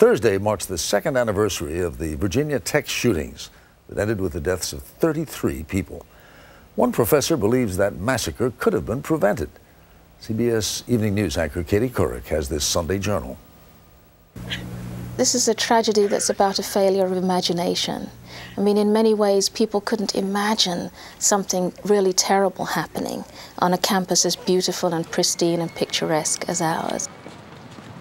Thursday marks the second anniversary of the Virginia Tech shootings that ended with the deaths of 33 people. One professor believes that massacre could have been prevented. CBS Evening News anchor Katie Couric has this Sunday Journal. This is a tragedy that's about a failure of imagination. I mean, in many ways, people couldn't imagine something really terrible happening on a campus as beautiful and pristine and picturesque as ours.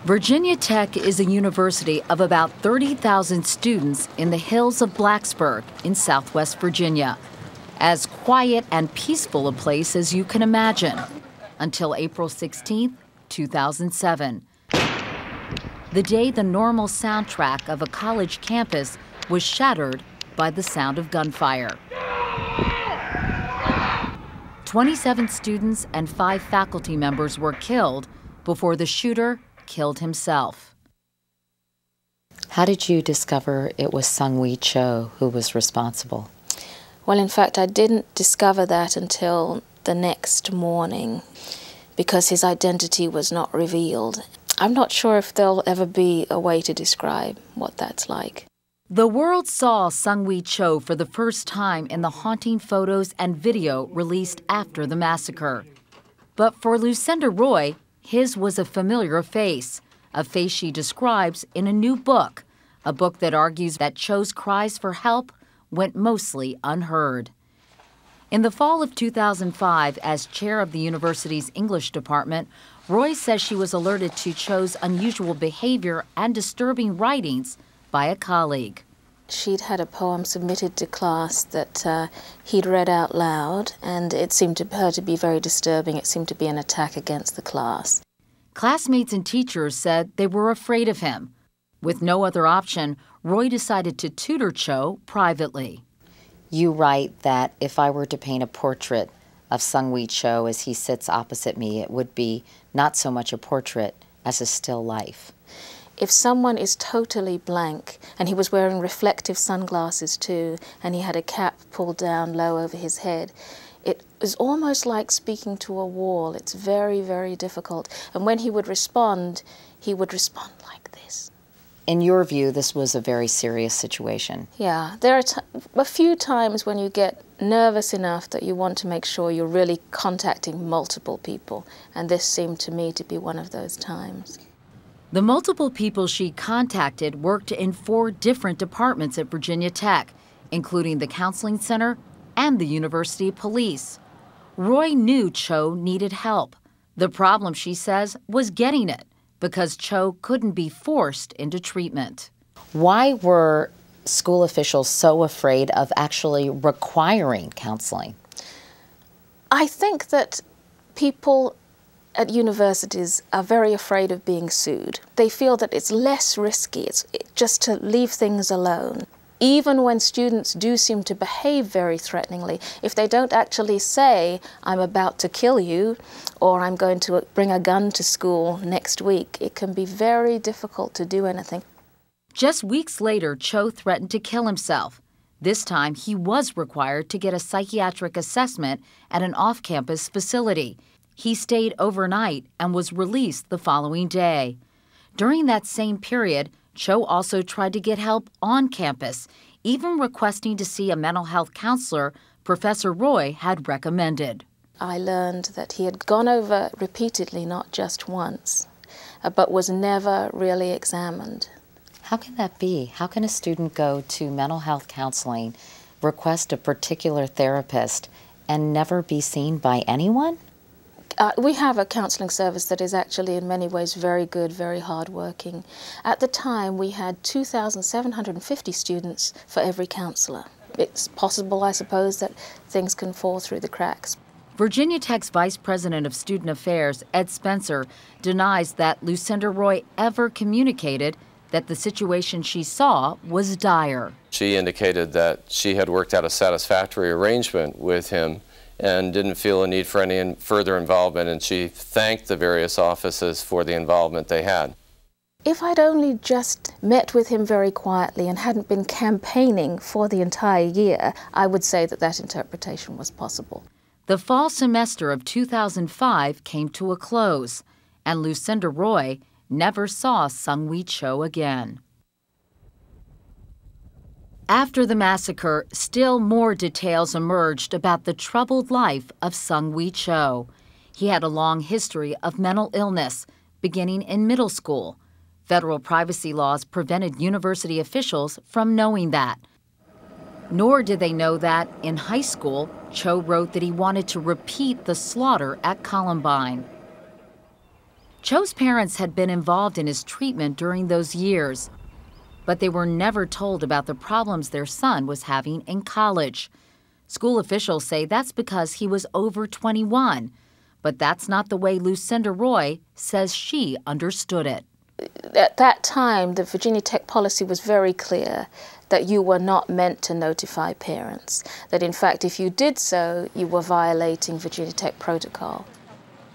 Virginia Tech is a university of about 30,000 students in the hills of Blacksburg in southwest Virginia. As quiet and peaceful a place as you can imagine, until April 16, 2007. The day the normal soundtrack of a college campus was shattered by the sound of gunfire. 27 students and 5 faculty members were killed before the shooter killed himself. How did you discover it was Sung-Wee Cho who was responsible? Well, in fact, I didn't discover that until the next morning because his identity was not revealed. I'm not sure if there'll ever be a way to describe what that's like. The world saw Sung-Wee Cho for the first time in the haunting photos and video released after the massacre. But for Lucinda Roy, his was a familiar face, a face she describes in a new book, a book that argues that Cho's cries for help went mostly unheard. In the fall of 2005, as chair of the university's English department, Roy says she was alerted to Cho's unusual behavior and disturbing writings by a colleague. She'd had a poem submitted to class that he'd read out loud, and it seemed to her to be very disturbing. It seemed to be an attack against the class. Classmates and teachers said they were afraid of him. With no other option, Roy decided to tutor Cho privately. You write that if I were to paint a portrait of Sung-Wee Cho as he sits opposite me, it would be not so much a portrait as a still life. If someone is totally blank, and he was wearing reflective sunglasses too, and he had a cap pulled down low over his head, it was almost like speaking to a wall. It's very, very difficult. And when he would respond like this. In your view, this was a very serious situation. Yeah, there are a few times when you get nervous enough that you want to make sure you're really contacting multiple people, and this seemed to me to be one of those times. The multiple people she contacted worked in 4 different departments at Virginia Tech, including the Counseling Center and the University Police. Roy knew Cho needed help. The problem, she says, was getting it, because Cho couldn't be forced into treatment. Why were school officials so afraid of actually requiring counseling? I think that people at universities are very afraid of being sued. They feel that it's less risky, it's just to leave things alone. Even when students do seem to behave very threateningly, if they don't actually say, I'm about to kill you, or I'm going to bring a gun to school next week, it can be very difficult to do anything. Just weeks later, Cho threatened to kill himself. This time, he was required to get a psychiatric assessment at an off-campus facility. He stayed overnight and was released the following day. During that same period, Cho also tried to get help on campus, even requesting to see a mental health counselor Professor Roy had recommended. I learned that he had gone over repeatedly, not just once, but was never really examined. How can that be? How can a student go to mental health counseling, request a particular therapist, and never be seen by anyone? We have a counseling service that is actually in many ways very good, very hardworking. At the time, we had 2,750 students for every counselor. It's possible, I suppose, that things can fall through the cracks. Virginia Tech's Vice President of Student Affairs, Ed Spencer, denies that Lucinda Roy ever communicated that the situation she saw was dire. She indicated that she had worked out a satisfactory arrangement with him and didn't feel a need for any further involvement, and she thanked the various offices for the involvement they had. If I'd only just met with him very quietly and hadn't been campaigning for the entire year, I would say that that interpretation was possible. The fall semester of 2005 came to a close, and Lucinda Roy never saw Sung-Wee Cho again. After the massacre, still more details emerged about the troubled life of Sung-Wee Cho. He had a long history of mental illness, beginning in middle school. Federal privacy laws prevented university officials from knowing that. Nor did they know that, in high school, Cho wrote that he wanted to repeat the slaughter at Columbine. Cho's parents had been involved in his treatment during those years, but they were never told about the problems their son was having in college. School officials say that's because he was over 21, but that's not the way Lucinda Roy says she understood it. At that time, the Virginia Tech policy was very clear that you were not meant to notify parents, that in fact if you did so, you were violating Virginia Tech protocol.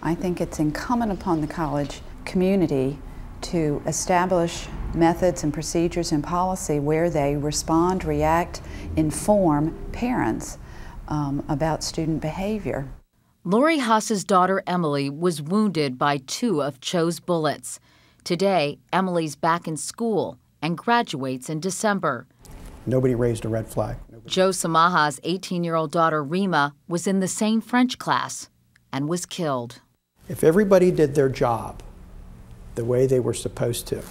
I think it's incumbent upon the college community to establish methods and procedures and policy where they respond, react, inform parents about student behavior. Lori Haas's daughter Emily was wounded by 2 of Cho's bullets. Today, Emily's back in school and graduates in December. Nobody raised a red flag. Joe Samaha's 18-year-old daughter Rima was in the same French class and was killed. If everybody did their job the way they were supposed to,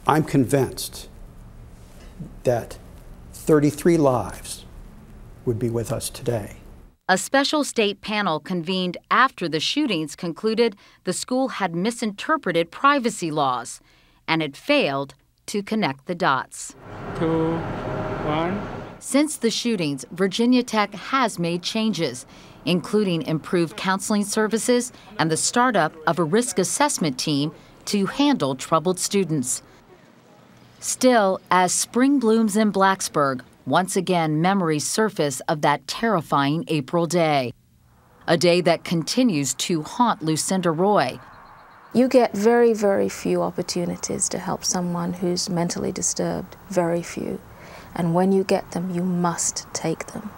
I'm convinced that 33 lives would be with us today. A special state panel convened after the shootings concluded the school had misinterpreted privacy laws and had failed to connect the dots. 2, 1. Since the shootings, Virginia Tech has made changes, including improved counseling services and the startup of a risk assessment team to handle troubled students. Still, as spring blooms in Blacksburg, once again memories surface of that terrifying April day. A day that continues to haunt Lucinda Roy. You get very, very few opportunities to help someone who's mentally disturbed, very few. And when you get them, you must take them.